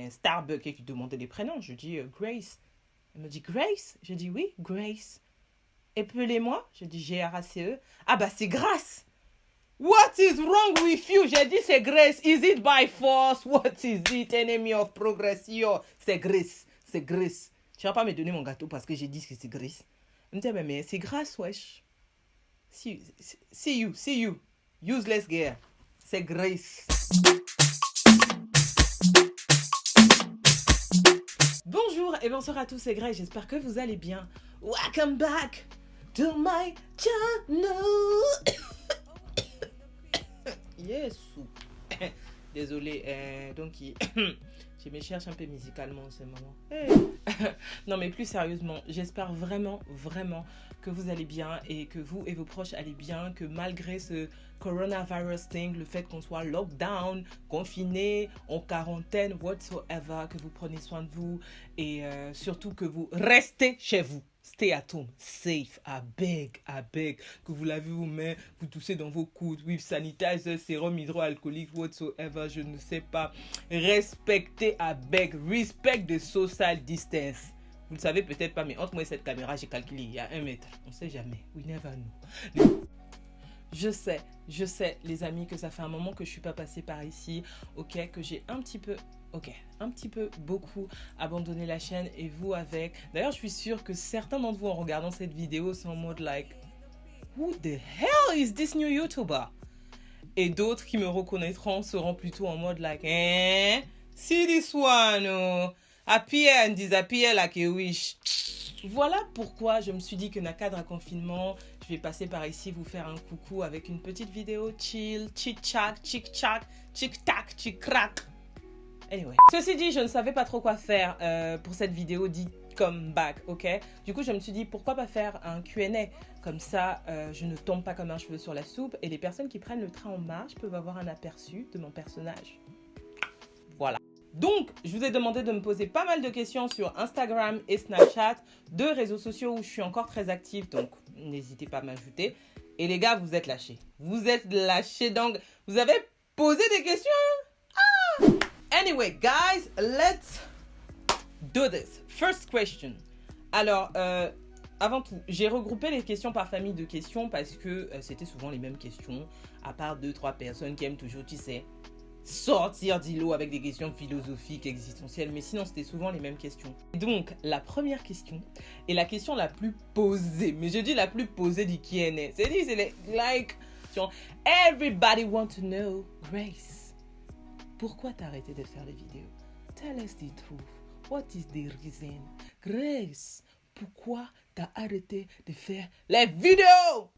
Starbucks et qui demandait les prénoms. Je dis Grace. Elle me dit Grace. Je dis oui, Grace. Appelez-moi. Je dis Grace. Ah bah c'est Grace. What is wrong with you? J'ai dit c'est Grace. Is it by force? What is it? Enemy of progression. C'est Grace. C'est Grace. Tu vas pas me donner mon gâteau parce que j'ai dit que c'est Grace. Elle me dit mais c'est Grace, wesh. See you. Useless girl. C'est Grace. Bonjour et bonsoir à tous, c'est Grace. J'espère que vous allez bien. Welcome back to my channel. Yes. Désolé, donc je me cherche un peu musicalement en ce moment. Hey. Non mais plus sérieusement, j'espère vraiment que vous allez bien et que vous et vos proches allez bien, que malgré ce coronavirus thing, le fait qu'on soit lockdown, confiné, en quarantaine, whatsoever, que vous prenez soin de vous et surtout que vous restez chez vous. Stay at home, safe, I beg, que vous lavez vos mains, vous toussez dans vos coudes, with sanitizer, sérum hydroalcoolique, whatsoever, je ne sais pas. Respectez, I beg, respect the social distance. Vous le savez peut-être pas, mais entre moi et cette caméra, j'ai calculé, il y a 1 mètre. On sait jamais, we never know. Je sais, les amis, que ça fait un moment que je suis pas passée par ici, ok, que j'ai un petit peu beaucoup abandonné la chaîne et vous avec. D'ailleurs, je suis sûre que certains d'entre vous en regardant cette vidéo sont en mode like, who the hell is this new YouTuber? Et d'autres qui me reconnaîtront seront plutôt en mode like, see this one, appear and disappear like a wish. Voilà pourquoi je me suis dit que dans le cadre à confinement, je vais passer par ici vous faire un coucou avec une petite vidéo chill, chic-chac, chic-chac, chic-tac, chic-crac. Anyway. Ceci dit, je ne savais pas trop quoi faire pour cette vidéo dite comeback, ok? Du coup, je me suis dit, pourquoi pas faire un Q&A? Comme ça, je ne tombe pas comme un cheveu sur la soupe et les personnes qui prennent le train en marche peuvent avoir un aperçu de mon personnage. Voilà. Donc, je vous ai demandé de me poser pas mal de questions sur Instagram et Snapchat, 2 réseaux sociaux où je suis encore très active, donc n'hésitez pas à m'ajouter. Et les gars, vous êtes lâchés. Donc vous avez posé des questions. Anyway, guys, let's do this. First question. Alors, avant tout, j'ai regroupé les questions par famille de questions parce que c'était souvent les mêmes questions, à part 2-3 personnes qui aiment toujours, tu sais, sortir d'îlot avec des questions philosophiques, existentielles, mais sinon c'était souvent les mêmes questions. Donc, la première question est la question la plus posée, mais je dis la plus posée du Q&A. C'est like, everybody want to know, Grace, pourquoi t'as arrêté de faire les vidéos? Tell us the truth. What is the reason? Grace, pourquoi t'as arrêté de faire les vidéos?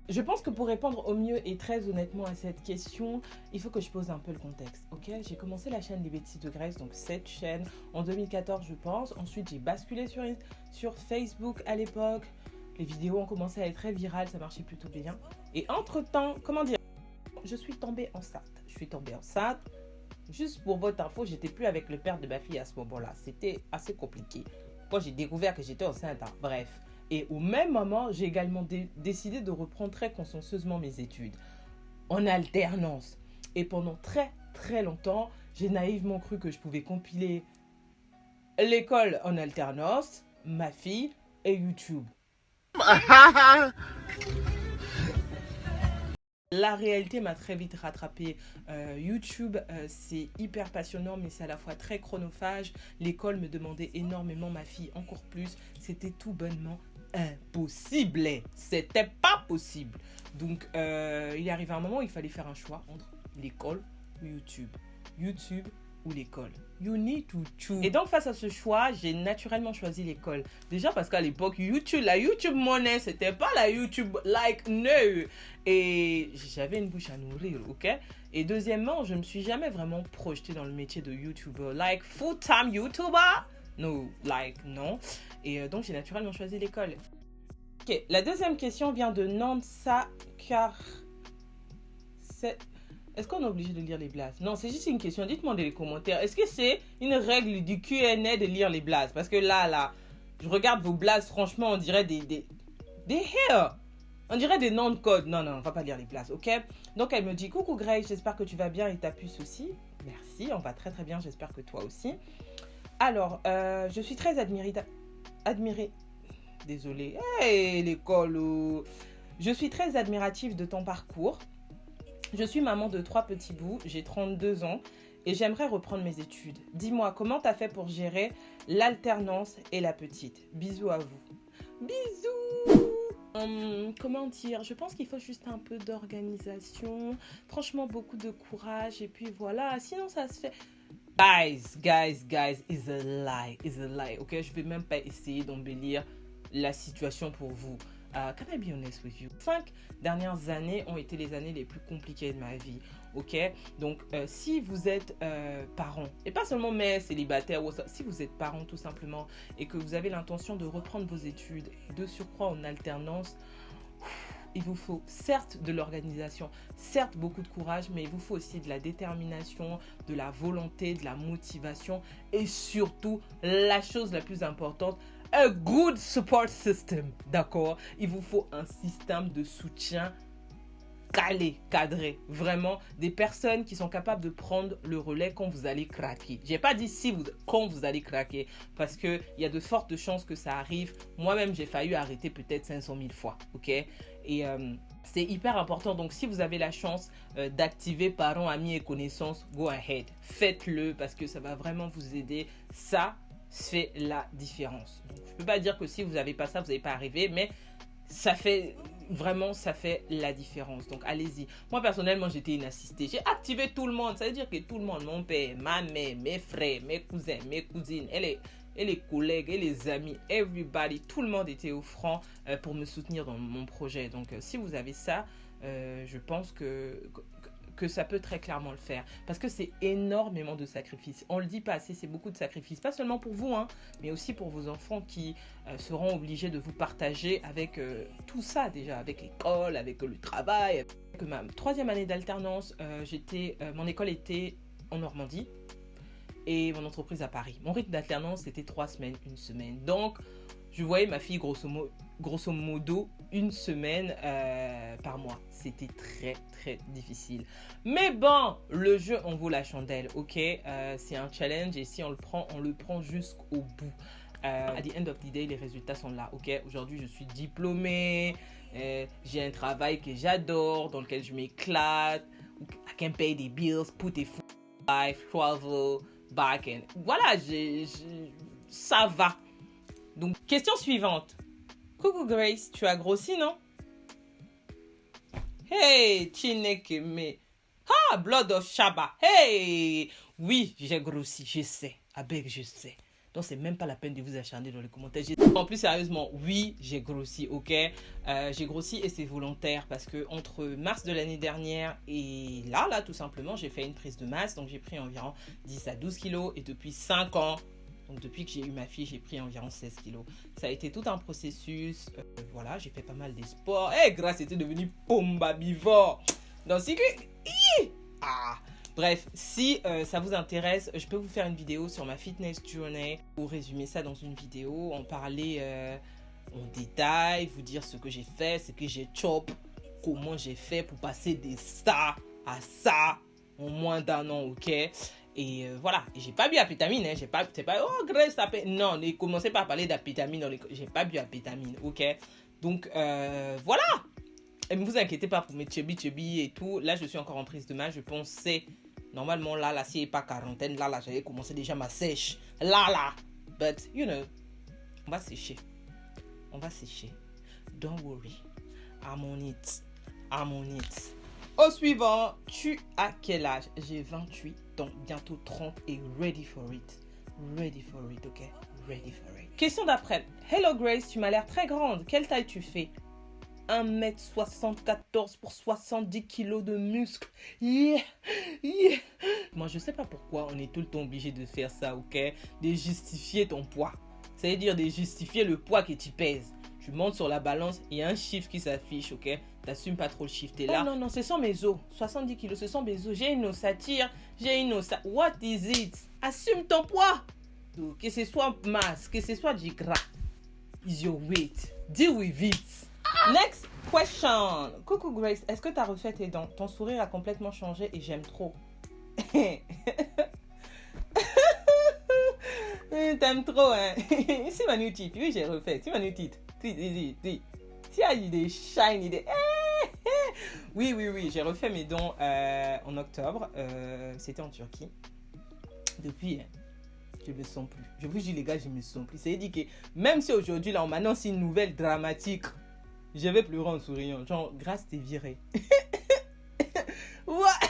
Je pense que pour répondre au mieux et très honnêtement à cette question, il faut que je pose un peu le contexte, ok? J'ai commencé la chaîne Les Bêtises de Grace, donc cette chaîne, en 2014 je pense. Ensuite j'ai basculé sur Facebook à l'époque. Les vidéos ont commencé à être très virales, ça marchait plutôt bien. Et entre-temps, comment dire? Je suis tombée enceinte. Juste pour votre info, j'étais plus avec le père de ma fille à ce moment-là. C'était assez compliqué. Quand j'ai découvert que j'étais enceinte, bref. Et au même moment, j'ai également décidé de reprendre très consciencieusement mes études en alternance. Et pendant très longtemps, j'ai naïvement cru que je pouvais compiler l'école en alternance, ma fille et YouTube. La réalité m'a très vite rattrapé. YouTube, c'est hyper passionnant, mais c'est à la fois très chronophage. L'école me demandait énormément, ma fille encore plus. C'était tout bonnement impossible. C'était pas possible. Donc, il est arrivé un moment où il fallait faire un choix entre l'école ou YouTube. YouTube ou l'école. You need to choose. Et donc, face à ce choix, j'ai naturellement choisi l'école. Déjà parce qu'à l'époque, la YouTube monnaie, c'était pas la YouTube like no. Et j'avais une bouche à nourrir, ok? Et deuxièmement, je me suis jamais vraiment projetée dans le métier de YouTuber. Like full-time YouTuber? No, like non. Et donc, j'ai naturellement choisi l'école. Ok, la deuxième question vient de Nansa car... Est-ce qu'on est obligé de lire les blases? Non, c'est juste une question. Dites-moi dans les commentaires. Est-ce que c'est une règle du Q&A de lire les blases? Parce que là, je regarde vos blases, franchement, on dirait des hair. On dirait des noms de code. Non, on va pas lire les blases, ok? Donc, elle me dit, coucou Grace, j'espère que tu vas bien et ta puce aussi. Merci, on va très très bien, j'espère que toi aussi. Alors, je suis très admirée. Désolée. Hey, l'école. Oh. Je suis très admirative de ton parcours. Je suis maman de 3 petits bouts, j'ai 32 ans et j'aimerais reprendre mes études. Dis-moi, comment t'as fait pour gérer l'alternance et la petite? Bisous à vous. Bisous. Comment dire? Je pense qu'il faut juste un peu d'organisation, franchement beaucoup de courage et puis voilà, sinon ça se fait. Guys, is a lie, ok? Je vais même pas essayer d'embellir la situation pour vous. Can I be honest with you? 5 dernières années ont été les années les plus compliquées de ma vie, ok? Donc, si vous êtes parent, et pas seulement mère, célibataire, ou ça, si vous êtes parent tout simplement, et que vous avez l'intention de reprendre vos études, de surcroît en alternance, il vous faut certes de l'organisation, certes beaucoup de courage, mais il vous faut aussi de la détermination, de la volonté, de la motivation, et surtout, la chose la plus importante, a good support system, d'accord? Il vous faut un système de soutien calé, cadré, vraiment des personnes qui sont capables de prendre le relais quand vous allez craquer. J'ai pas dit quand vous allez craquer, parce que il y a de fortes chances que ça arrive. Moi-même, j'ai failli arrêter peut-être 500 000 fois, ok? Et c'est hyper important. Donc, si vous avez la chance d'activer parents, amis et connaissances, go ahead, faites-le parce que ça va vraiment vous aider. Ça fait la différence. Donc, je peux pas dire que si vous n'avez pas ça, vous n'allez pas arriver, mais ça fait la différence. Donc, allez-y. Moi, personnellement, j'étais inassistée. J'ai activé tout le monde. Ça veut dire que tout le monde, mon père, ma mère, mes frères, mes cousins, mes cousines, et les collègues, et les amis, everybody, tout le monde était au front pour me soutenir dans mon projet. Donc, si vous avez ça, je pense que ça peut très clairement le faire. Parce que c'est énormément de sacrifices. On le dit pas assez, c'est beaucoup de sacrifices. Pas seulement pour vous, hein, mais aussi pour vos enfants qui seront obligés de vous partager avec tout ça déjà, avec l'école, avec le travail. Avec ma 3e année d'alternance, mon école était en Normandie et mon entreprise à Paris. Mon rythme d'alternance, c'était 3 semaines, 1 semaine. Donc, je voyais ma fille grosso modo 1 semaine par mois. C'était très très difficile. Mais bon, le jeu en vaut la chandelle, ok? C'est un challenge et si on le prend jusqu'au bout. At the end of the day, les résultats sont là, ok? Aujourd'hui, je suis diplômée, j'ai un travail que j'adore, dans lequel je m'éclate. I can pay the bills, put a full life, travel, back and... Voilà, ça va. Donc, question suivante. Coucou Grace, tu as grossi, non? Hey, Chinekeme. Ah, Blood of Shaba. Hey! Oui, j'ai grossi, je sais. Avec, je sais. Donc, c'est même pas la peine de vous acharner dans les commentaires. En plus, sérieusement, oui, j'ai grossi, ok? J'ai grossi et c'est volontaire parce que entre mars de l'année dernière et là, tout simplement, j'ai fait une prise de masse. Donc, j'ai pris environ 10 à 12 kilos et depuis 5 ans, donc depuis que j'ai eu ma fille, j'ai pris environ 16 kilos. Ça a été tout un processus. Voilà, j'ai fait pas mal de sports. Grace était devenue pombabivore. Donc si bref, si ça vous intéresse, je peux vous faire une vidéo sur ma fitness journey. Pour résumer ça dans une vidéo, en parler en détail, vous dire ce que j'ai fait, ce que j'ai chop, comment j'ai fait pour passer de ça à ça en moins d'1 an, ok? Et voilà, et j'ai pas bu apétamine, hein. C'est pas, oh Grace, non, ne commencez pas à parler d'apétamine, j'ai pas bu apétamine, ok? Donc voilà, et ne vous inquiétez pas pour mes chubby et tout, là je suis encore en prise de main, je pensais, normalement là, si il n'est pas quarantaine, là, j'avais commencé déjà ma sèche, là, but you know, on va sécher, don't worry, I'm on it. Au suivant, tu as quel âge? J'ai 28 ans, bientôt 30 et ready for it, ok? Ready for it. Question d'après. Hello Grace, tu m'as l'air très grande. Quelle taille tu fais? 1m74 pour 70 kg de muscles. Yeah. Moi, je sais pas pourquoi on est tout le temps obligé de faire ça, ok? De justifier ton poids. Ça veut dire de justifier le poids que tu pèses. Tu montes sur la balance, il y a un chiffre qui s'affiche, ok? T'assumes pas trop le chiffre, t'es là. Oh, non, ce sont mes os. 70 kilos, ce sont mes os. J'ai une ossature, What is it? Assume ton poids. Que ce soit masse, que ce soit du gras. Is your weight. Deal with it. Next question. Coucou Grace, est-ce que tu as refait tes dents? Ton sourire a complètement changé et j'aime trop. T'aimes trop, hein? C'est ma new titre. Oui, j'ai refait. C'est ma new titre. Si, a des shiny, des... Oui, j'ai refait mes dons en octobre. C'était en Turquie. Depuis, je me sens plus. Je vous dis, les gars, je me sens plus. C'est-à-dire que même si aujourd'hui, là, on m'annonce une nouvelle dramatique, je vais pleurer en souriant. Genre, grâce, t'es viré. What?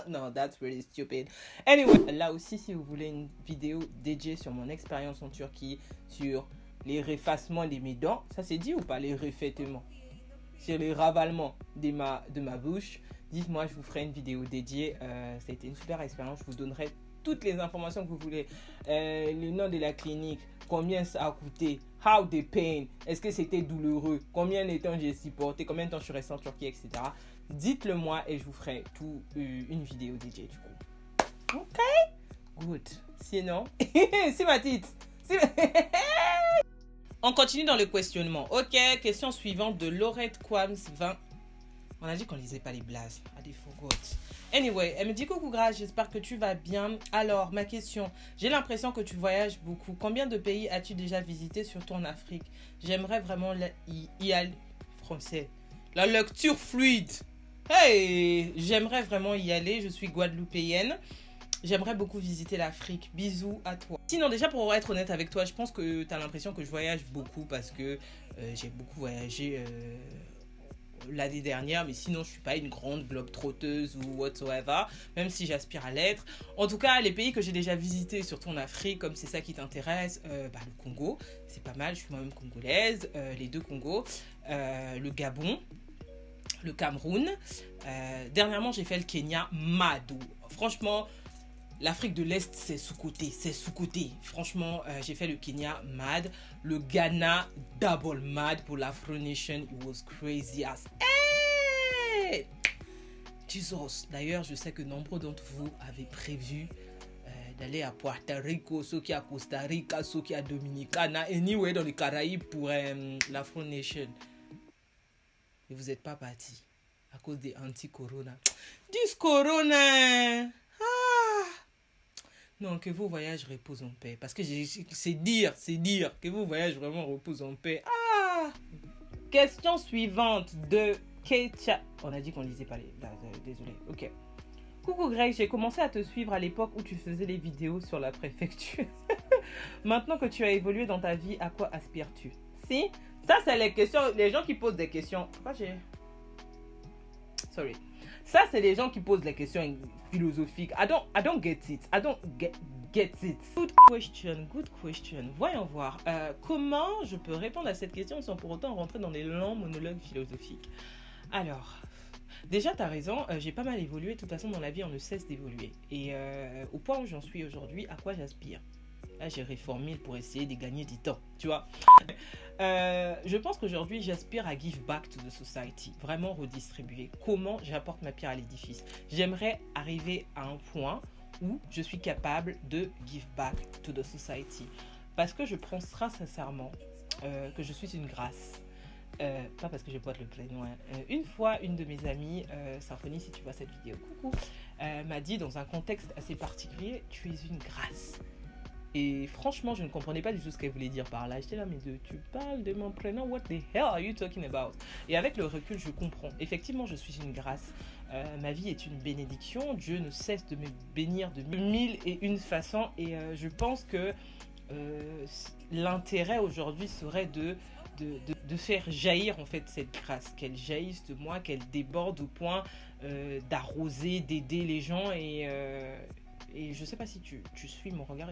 No, that's really stupid. Anyway, là aussi, si vous voulez une vidéo dédiée sur mon expérience en Turquie, sur les réfacements de mes dents, ça c'est dit ou pas, les refaitements, sur les ravalements de ma bouche, dites-moi, je vous ferai une vidéo dédiée. Ça a été une super expérience. Je vous donnerai toutes les informations que vous voulez. Le nom de la clinique, combien ça a coûté, how they pain, est-ce que c'était douloureux, combien de temps j'ai supporté, combien de temps je suis resté en Turquie, etc. Dites-le moi et je vous ferai une vidéo dédiée du coup. Ok? Good. Sinon, c'est ma titre. On continue dans le questionnement. Ok, question suivante de Laurette Quams 20. On a dit qu'on lisait pas les blases. I forgot. Anyway, elle me dit coucou Grace, j'espère que tu vas bien. Alors, ma question, j'ai l'impression que tu voyages beaucoup. Combien de pays as-tu déjà visité, surtout en Afrique? J'aimerais vraiment y aller. Français. La lecture fluide. Hey, j'aimerais vraiment y aller. Je suis guadeloupéenne. J'aimerais beaucoup visiter l'Afrique. Bisous à toi. Sinon, déjà, pour être honnête avec toi, je pense que tu as l'impression que je voyage beaucoup parce que j'ai beaucoup voyagé l'année dernière. Mais sinon, je ne suis pas une grande globe-trotteuse ou whatsoever, même si j'aspire à l'être. En tout cas, les pays que j'ai déjà visités, surtout en Afrique, comme c'est ça qui t'intéresse, le Congo, c'est pas mal. Je suis moi-même congolaise. Les deux Congos. Le Gabon. Le Cameroun. Dernièrement, j'ai fait le Kenya. Mado. Franchement, l'Afrique de l'Est, c'est sous-côté. Franchement, j'ai fait le Kenya, mad. Le Ghana, double mad pour l'Afro Nation. It was crazy as... Hey! Jesus. D'ailleurs, je sais que nombreux d'entre vous avaient prévu d'aller à Puerto Rico, ceux qui à Costa Rica, ceux qui à Dominicana, anyway, dans les Caraïbes pour l'Afro Nation. Et vous n'êtes pas partis à cause des anti-corona. Dis corona! Non, que vos voyages reposent en paix. Parce que c'est dire que vos voyages vraiment reposent en paix. Question suivante de Kecha. On a dit qu'on lisait pas les... Désolé, ok. Coucou Greg, j'ai commencé à te suivre à l'époque où tu faisais les vidéos sur la préfecture. Maintenant que tu as évolué dans ta vie, à quoi aspires-tu? Si, ça c'est les questions, les gens qui posent des questions. Pourquoi j'ai... Sorry. Ça c'est les gens qui posent des questions philosophiques. I don't get it. I don't get it. Good question. Voyons voir. Comment je peux répondre à cette question sans pour autant rentrer dans des longs monologues philosophiques? Alors, déjà, tu as raison, j'ai pas mal évolué. De toute façon, dans la vie, on ne cesse d'évoluer. Et au point où j'en suis aujourd'hui, à quoi j'aspire? Là, j'ai réformé pour essayer de gagner du temps, tu vois. Je pense qu'aujourd'hui, j'aspire à give back to the society. Vraiment redistribuer. Comment j'apporte ma pierre à l'édifice? J'aimerais arriver à un point où je suis capable de give back to the society. Parce que je pense très sincèrement que je suis une grâce. Pas parce que je porte le prénom. Une fois, une de mes amies, Symphonie, si tu vois cette vidéo, coucou, m'a dit dans un contexte assez particulier, tu es une grâce. Et franchement, je ne comprenais pas du tout ce qu'elle voulait dire par là. J'étais là, mais tu parles de mon prénom, what the hell are you talking about? Et avec le recul, je comprends. Effectivement, je suis une grâce. Ma vie est une bénédiction. Dieu ne cesse de me bénir de mille et une façons. Et je pense que l'intérêt aujourd'hui serait de faire jaillir en fait cette grâce, qu'elle jaillisse de moi, qu'elle déborde au point d'arroser, d'aider les gens et je sais pas si tu suis mon regard.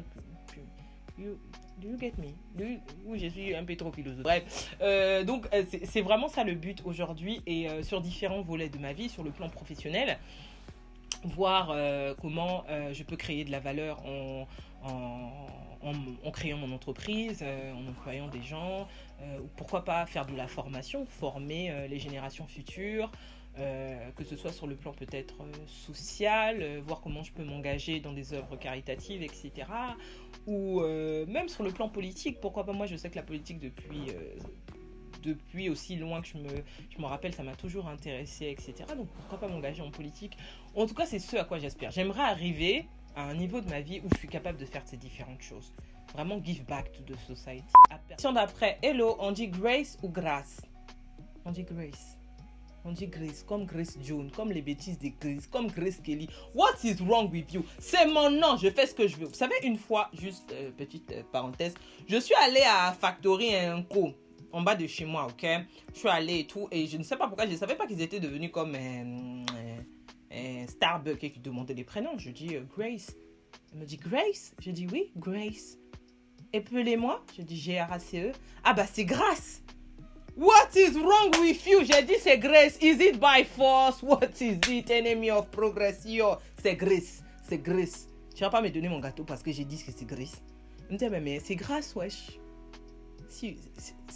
Do you get me? Oui, je suis un peu trop philosophe. Bref, donc c'est vraiment ça le but aujourd'hui et sur différents volets de ma vie, sur le plan professionnel, voir comment je peux créer de la valeur en créant mon entreprise, en employant des gens, ou pourquoi pas faire de la formation, former les générations futures, que ce soit sur le plan peut-être social, voir comment je peux m'engager dans des œuvres caritatives, etc. Ou même sur le plan politique, pourquoi pas. Moi je sais que la politique depuis depuis aussi loin que je me rappelle, ça m'a toujours intéressé, etc. Donc pourquoi pas m'engager en politique? En tout cas, c'est ce à quoi j'aspire. J'aimerais arriver à un niveau de ma vie où je suis capable de faire ces différentes choses. Vraiment give back to the society. Question d'après, hello, on dit Grace ou Grace? On dit Grace. On dit Grace, comme Grace Jones, comme les bêtises de Grace, comme Grace Kelly. What is wrong with you? C'est mon nom, je fais ce que je veux. Vous savez, une fois, juste petite parenthèse, je suis allée à Factory Co. en bas de chez moi, ok? Je suis allée et tout, et je ne sais pas pourquoi, je ne savais pas qu'ils étaient devenus comme Starbucks et qu'ils demandaient les prénoms. Je dis Grace. Elle me dit Grace? Je dis oui, Grace. Appelez-moi. Je dis Grace. Ah bah c'est Grace. What is wrong with you? J'ai dit c'est Grace. Is it by force? What is it? Enemy of progress? Yo, c'est Grace. C'est Grace. Tu vas pas me donner mon gâteau parce que j'ai dit que c'est Grace. Elle me dit mais c'est Grace, wesh. See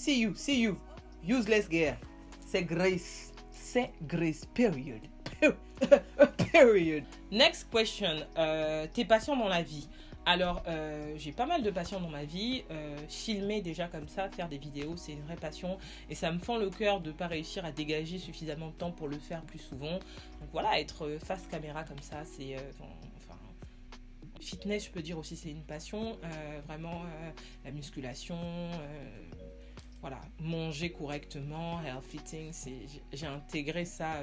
you. Useless girl. C'est Grace. C'est Grace. Period. Period. Next question. Tes passions dans la vie. Alors, j'ai pas mal de passions dans ma vie. Filmer déjà comme ça, faire des vidéos, c'est une vraie passion. Et ça me fend le cœur de ne pas réussir à dégager suffisamment de temps pour le faire plus souvent. Donc voilà, être face caméra comme ça, c'est... fitness, je peux dire aussi, c'est une passion. Vraiment, la musculation... voilà, manger correctement, health eating, j'ai intégré ça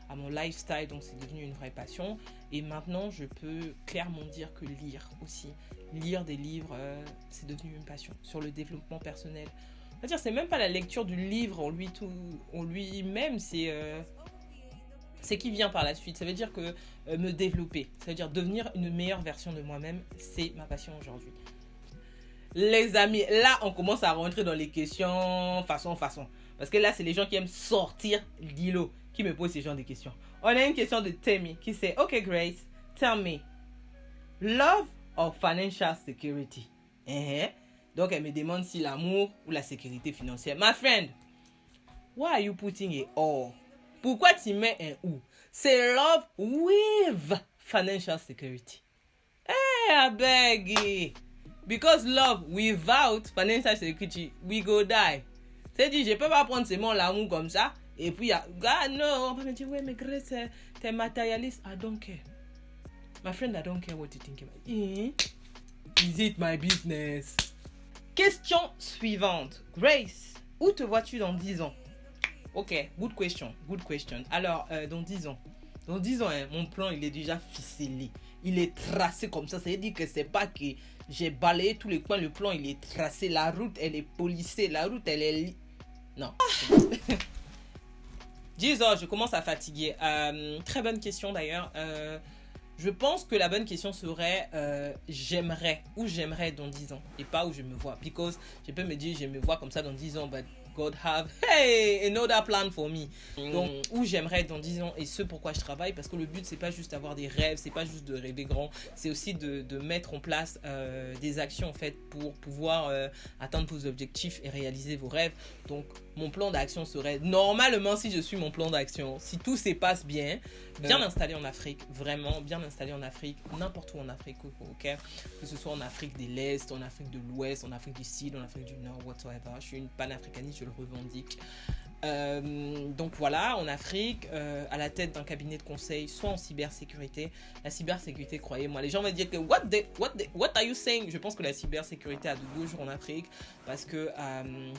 à mon lifestyle, donc c'est devenu une vraie passion. Et maintenant, je peux clairement dire que lire aussi, lire des livres, c'est devenu une passion sur le développement personnel. C'est-à-dire, c'est même pas la lecture du livre en lui-même, c'est qui vient par la suite. Ça veut dire que me développer, ça veut dire devenir une meilleure version de moi-même, c'est ma passion aujourd'hui. Les amis, là, on commence à rentrer dans les questions façon. Parce que là, c'est les gens qui aiment sortir d'îlot qui me posent ces genres de questions. On a une question de Temi qui dit, OK, Grace, tell me, love or financial security? Donc, elle me demande si l'amour ou la sécurité financière. My friend, why are you putting a or? Pourquoi tu mets un ou? C'est love with financial security. I beg. Because love without financial security, we go die. C'est-à-dire, je ne peux pas prendre seulement l'amour comme ça. Et puis, God, no. On va me dire, ouais, mais Grace, t'es matérialiste. I don't care. My friend, I don't care what you think about it. Is it my business? Question suivante. Grace, où te vois-tu dans 10 ans? Ok, good question. Alors, dans 10 ans. Dans 10 ans, mon plan, il est déjà ficelé. Il est tracé comme ça. Ça veut dire que c'est pas que j'ai balayé tous les coins. Le plan, il est tracé. La route, elle est polissée. La route, elle est... Non. 10 ans, je commence à fatiguer. Très bonne question d'ailleurs. Je pense que la bonne question serait j'aimerais dans 10 ans. Et pas où je me vois. Because je peux me dire je me vois comme ça dans 10 ans. But God have another plan for me. Donc où j'aimerais dans 10 ans et ce pourquoi je travaille, parce que le but c'est pas juste d'avoir des rêves, c'est pas juste de rêver grand, c'est aussi de mettre en place des actions en fait pour pouvoir atteindre vos objectifs et réaliser vos rêves. Donc mon plan d'action serait normalement, si je suis mon plan d'action, si tout se passe bien installé en Afrique, vraiment bien installé en Afrique, n'importe où en Afrique, ok, que ce soit en Afrique de l'Est, en Afrique de l'Ouest, en Afrique du Sud, en Afrique du Nord, whatsoever. Je suis une panafricaniste, je le revendique. Donc voilà, en Afrique, à la tête d'un cabinet de conseil, soit en cybersécurité. La cybersécurité, croyez-moi, les gens vont dire que what are you saying? Je pense que la cybersécurité a de beaux jours en Afrique parce que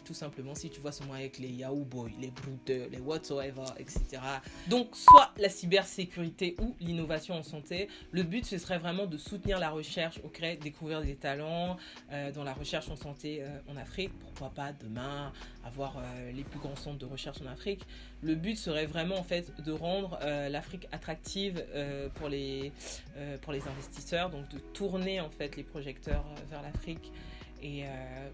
tout simplement, si tu vois seulement avec les Yahoo Boys, les brouteurs, les whatsoever, etc. Donc soit la cybersécurité ou l'innovation en santé. Le but, ce serait vraiment de soutenir la recherche, ok, découvrir des talents dans la recherche en santé en Afrique. Pourquoi pas demain avoir les plus grands centres de recherche en Afrique. Le but serait vraiment en fait de rendre l'Afrique attractive pour les investisseurs, donc de tourner en fait les projecteurs vers l'Afrique et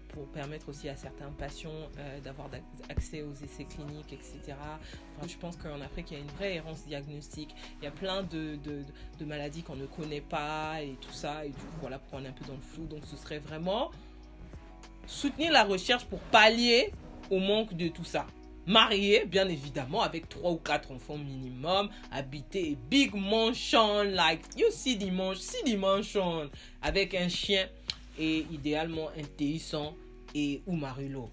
pour permettre aussi à certains patients d'avoir accès aux essais cliniques, etc. Enfin, je pense qu'en Afrique, il y a une vraie errance diagnostique. Il y a plein de maladies qu'on ne connaît pas et tout ça. Et du coup, voilà, pour on est un peu dans le flou. Donc, ce serait vraiment soutenir la recherche pour pallier au manque de tout ça. Marié, bien évidemment, avec 3 ou 4 enfants minimum, habiter big mansion, like you see the mansion, avec un chien et idéalement intéressant et ou Marilo.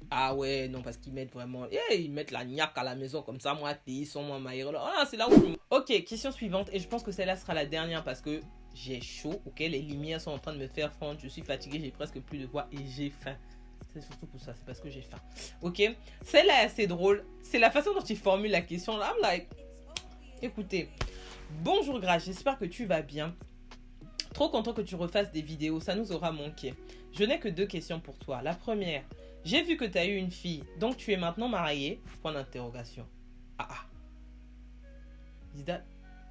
Ah ouais, non, parce qu'ils mettent vraiment... ils mettent la niaque à la maison comme ça, moi, t'es, sont moi, maïre. Ah, c'est là où... Ok, question suivante. Et je pense que celle-là sera la dernière parce que j'ai chaud, ok? Les lumières sont en train de me faire fondre. Je suis fatiguée, j'ai presque plus de voix et j'ai faim. C'est surtout pour ça, c'est parce que j'ai faim. Ok? Celle-là est assez drôle. C'est la façon dont tu formules la question. I'm like... Écoutez. Bonjour Grace, j'espère que tu vas bien. Trop content que tu refasses des vidéos, ça nous aura manqué. Je n'ai que 2 questions pour toi. La première, j'ai vu que tu as eu une fille, donc tu es maintenant mariée? Point d'interrogation. Is that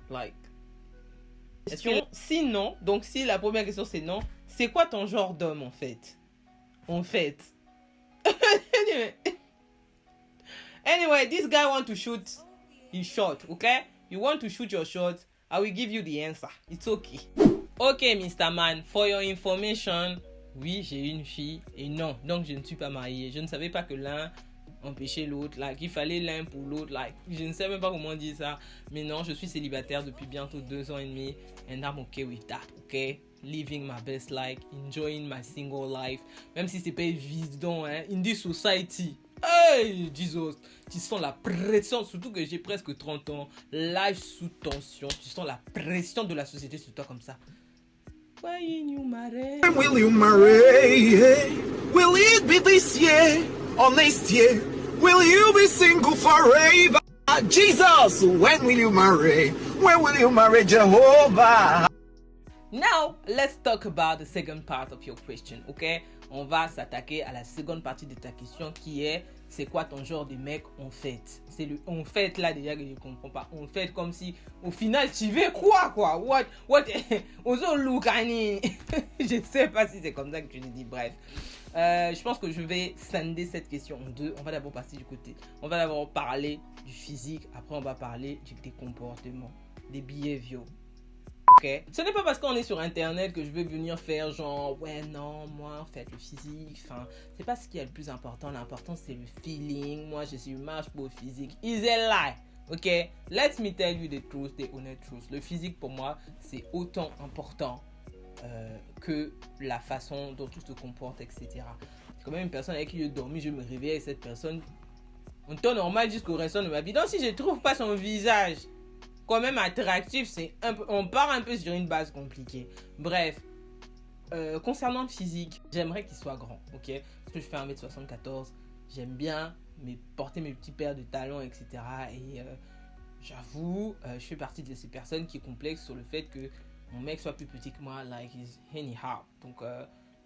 like... Question, si non, donc si la première question c'est non, c'est quoi ton genre d'homme en fait? Anyway, this guy want to shoot his shot, okay? You want to shoot your shot, I will give you the answer. It's okay. Ok, Mr. Man, for your information, oui, j'ai une fille et non, donc je ne suis pas mariée. Je ne savais pas que l'un empêchait l'autre, like, il fallait l'un pour l'autre, like, je ne sais même pas comment dire ça. Mais non, je suis célibataire depuis bientôt 2 ans et demi and I'm okay with that, okay? Living my best life, enjoying my single life, même si c'est pas évident, hein, in this society. Hey, Jesus, tu sens la pression, surtout que j'ai presque 30 ans, l'âge sous tension, tu sens la pression de la société sur toi comme ça. When you marry? Will you marry? Will it be this year or next year? Will you be single forever? Jesus, when will you marry? When will you marry Jehovah? Now, let's talk about the second part of your question, ok? On va s'attaquer à la seconde partie de ta question qui est c'est quoi ton genre de mec en fait? C'est le en fait là déjà que je comprends pas. En fait comme si au final tu veux quoi? What Ozo Lukani. Je sais pas si c'est comme ça que tu le dis. Bref. Je pense que je vais scinder cette question en 2. On va d'abord passer du côté. On va d'abord parler du physique. Après on va parler des comportements, des behaviors. Ok, ce n'est pas parce qu'on est sur internet que je vais venir faire genre ouais non moi en fait le physique, enfin c'est pas ce qui est le plus important, l'important c'est le feeling, moi je suis marche pour le physique, is a lie. Ok, let me tell you the truth, the honest truth. Le physique pour moi c'est autant important que la façon dont tu te comportes, etc. C'est quand même une personne avec qui je dormis, je me réveille et cette personne en temps normal jusqu'au restant de ma vie. Donc si je trouve pas son visage quand même attractif, c'est on part un peu sur une base compliquée. Bref, concernant le physique, j'aimerais qu'il soit grand, ok? Parce que je fais 1m74, j'aime bien porter mes petits paires de talons, etc. Et j'avoue, je fais partie de ces personnes qui complexent sur le fait que mon mec soit plus petit que moi, like he's anyhow. Donc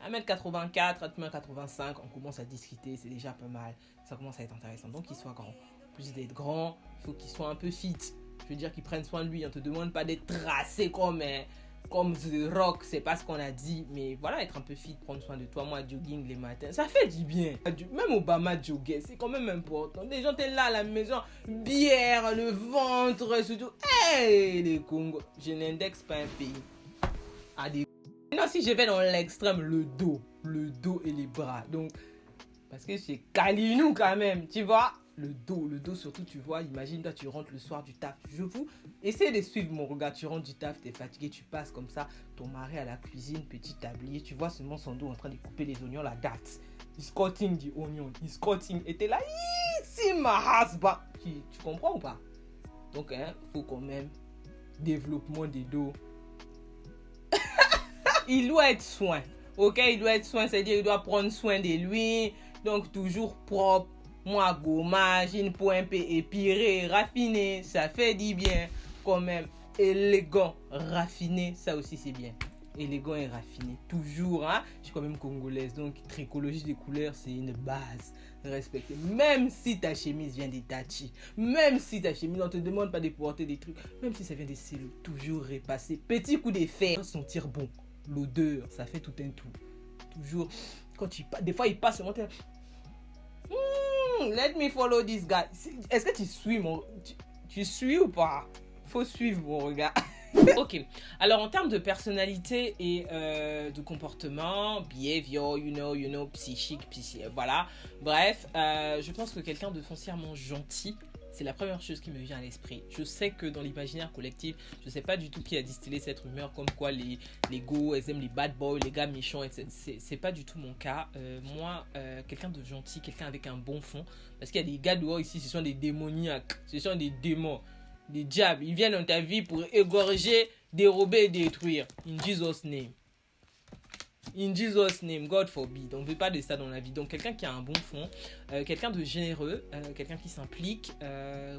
1m84, 1m85, on commence à discuter, c'est déjà pas mal. Ça commence à être intéressant. Donc qu'il soit grand. En plus d'être grand, il faut qu'il soit un peu fit. Je veux dire qu'ils prennent soin de lui. On ne te demande pas d'être tracé comme The Rock. C'est pas ce qu'on a dit. Mais voilà, être un peu fit, prendre soin de toi. Moi, jogging les matins, ça fait du bien. Même Obama joguait. C'est quand même important. Des gens, t'es là à la maison. Bière, le ventre, surtout. Hey, les Congos. Je n'indexe pas un pays. Non, si je vais dans l'extrême, le dos et les bras. Donc, parce que c'est Kalinou quand même. Tu vois? Le dos surtout, tu vois, imagine toi tu rentres le soir du taf, je vous essaie de suivre mon regard, tu rentres du taf, t'es fatigué, tu passes comme ça, ton mari à la cuisine, petit tablier, tu vois seulement son dos en train de couper les oignons, la date, he's cutting the onion, he's cutting, et t'es là, c'est ma husband, tu comprends ou pas? Donc faut quand même développement des dos. Il doit être soin, ok, il doit être soin, c'est-à-dire il doit prendre soin de lui, donc toujours propre. Moi, gommage, une peau un peu épirée, raffinée, ça fait du bien. Quand même, élégant, raffiné, ça aussi c'est bien. Élégant et raffiné, toujours, hein. Je suis quand même congolaise, donc tricologie des couleurs, c'est une base. Respectée. Même si ta chemise vient d'Itachi, même si ta chemise, on ne te demande pas de porter des trucs, même si ça vient des cellules, toujours repasser. Petit coup d'effet, sentir bon. L'odeur, ça fait tout un tout. Toujours, quand tu passes, des fois il passe, let me follow this guy. Est-ce que tu suis tu suis ou pas? Faut suivre mon regard. Ok. Alors en termes de personnalité et de comportement, behavior, you know, psychique, voilà. Bref, je pense que quelqu'un de foncièrement gentil, C'est la première chose qui me vient à l'esprit. Je sais que dans l'imaginaire collectif, je ne sais pas du tout qui a distillé cette rumeur, comme quoi les go, elles aiment les bad boys, les gars méchants, etc. C'est pas du tout mon cas. Moi, quelqu'un de gentil, quelqu'un avec un bon fond, parce qu'il y a des gars dehors ici, ce sont des démoniaques, ce sont des démons, des diables. Ils viennent dans ta vie pour égorger, dérober et détruire. In Jesus' name. In Jesus' name, God forbid. On ne veut pas de ça dans la vie. Donc, quelqu'un qui a un bon fond, quelqu'un de généreux, quelqu'un qui s'implique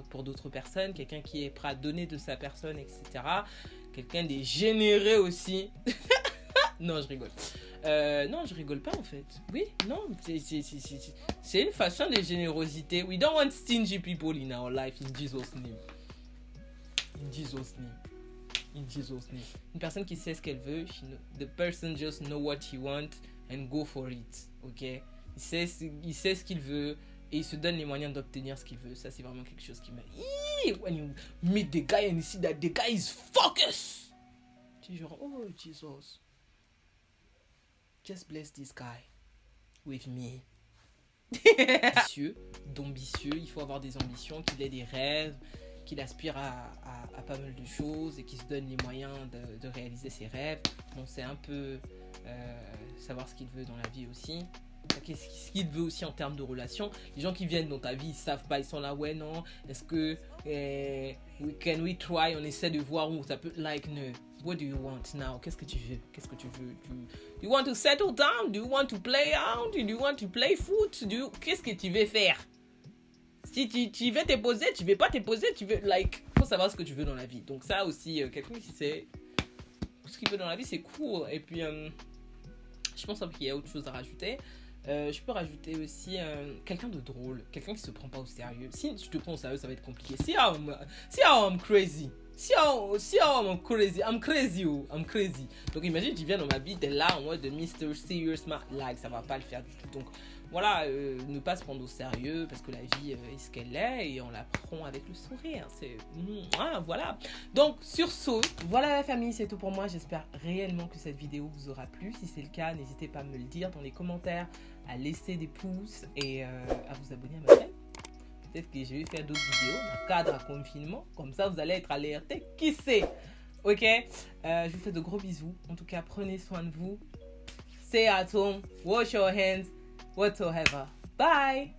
pour d'autres personnes, quelqu'un qui est prêt à donner de sa personne, etc. Quelqu'un de généreux aussi. Non, je rigole. Non, je rigole pas en fait. Oui, non, c'est une façon de générosité. We don't want stingy people in our life, in Jesus' name. In Jesus' name. In Jesus' name. Une personne qui sait ce qu'elle veut, the person just know what he wants and go for it. Ok? Il sait ce qu'il veut et il se donne les moyens d'obtenir ce qu'il veut. Ça, c'est vraiment quelque chose qui m'a. When you meet the guy and you see that the guy is focused. Tu es genre, oh Jesus. Just bless this guy with me. D'ambitieux, il faut avoir des ambitions, qu'il ait des rêves, qu'il aspire à pas mal de choses et qu'il se donne les moyens de réaliser ses rêves. Bon, c'est un peu savoir ce qu'il veut dans la vie aussi. Qu'est-ce qu'il veut aussi en termes de relations. Les gens qui viennent dans ta vie, ils savent pas, ils sont là, ouais, non, est-ce que can we try, on essaie de voir où ça peut, like, no. What do you want now? Qu'est-ce que tu veux? Do you want to settle down? Do you want to play out? Do you want to play foot? Qu'est-ce que tu veux faire? Si tu veux te poser, tu veux pas te poser, tu veux, like, faut savoir ce que tu veux dans la vie. Donc ça aussi, quelqu'un qui sait ce qu'il veut dans la vie, c'est cool. Et puis, je pense qu'il y a autre chose à rajouter. Je peux rajouter aussi quelqu'un de drôle, quelqu'un qui se prend pas au sérieux. Si tu te prends au sérieux, ça va être compliqué. Si I'm crazy. I'm crazy. Donc imagine, tu viens dans ma vie, t'es là en mode de Mr. Serious Man, like, ça va pas le faire du tout. Donc voilà, ne pas se prendre au sérieux parce que la vie est ce qu'elle est et on la prend avec le sourire. Voilà. Donc sur ce, voilà la famille, c'est tout pour moi. J'espère réellement que cette vidéo vous aura plu. Si c'est le cas, n'hésitez pas à me le dire dans les commentaires, à laisser des pouces et à vous abonner à ma chaîne. Peut-être que je vais faire d'autres vidéos dans le cadre à confinement. Comme ça, vous allez être alertés. Qui sait? Ok? Je vous fais de gros bisous. En tout cas, prenez soin de vous. Stay at home. Wash your hands. Whatsoever. Bye!